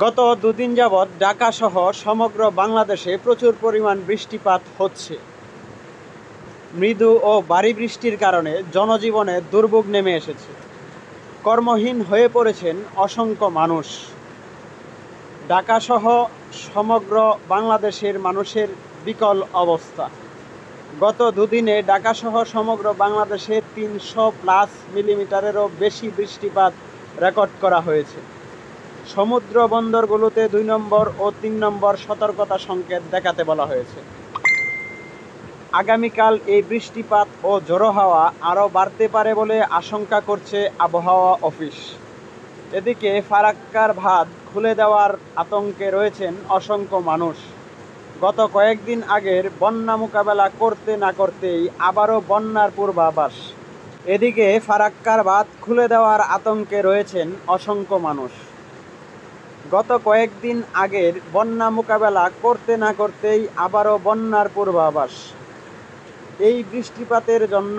গত দুদিন যাবৎ ঢাকাসহ সমগ্র বাংলাদেশে প্রচুর পরিমাণ বৃষ্টিপাত হচ্ছে। মৃদু ও ভারী বৃষ্টির কারণে জনজীবনে দুর্ভোগ নেমে এসেছে। কর্মহীন হয়ে পড়েছেন অসংখ্য মানুষ। ঢাকাসহ সমগ্র বাংলাদেশের মানুষের বিকল অবস্থা। গত দুদিনে ঢাকাসহ সমগ্র বাংলাদেশে 300+ মিলিমিটারেরও বেশি বৃষ্টিপাত রেকর্ড করা হয়েছে। সমুদ্র বন্দরগুলোতে 2 নম্বর ও 3 নম্বর সতর্কতা সংকেত দেখাতে বলা হয়েছে। আগামীকাল এই বৃষ্টিপাত ও ঝোড়ো হাওয়া আরও বাড়তে পারে বলে আশঙ্কা করছে আবহাওয়া অফিস। এদিকে ফারাক্কার বাঁধ খুলে দেওয়ার আতঙ্কে রয়েছেন অসংখ্য মানুষ। গত কয়েকদিন আগের বন্যা মোকাবেলা করতে না করতেই আবারও বন্যার পূর্বাভাস। এদিকে ফারাক্কার বাঁধ খুলে দেওয়ার আতঙ্কে রয়েছেন অসংখ্য মানুষ। গত কয়েকদিন আগের বন্যা মোকাবেলা করতে না করতেই আবারও বন্যার পূর্বাভাস। এই বৃষ্টিপাতের জন্য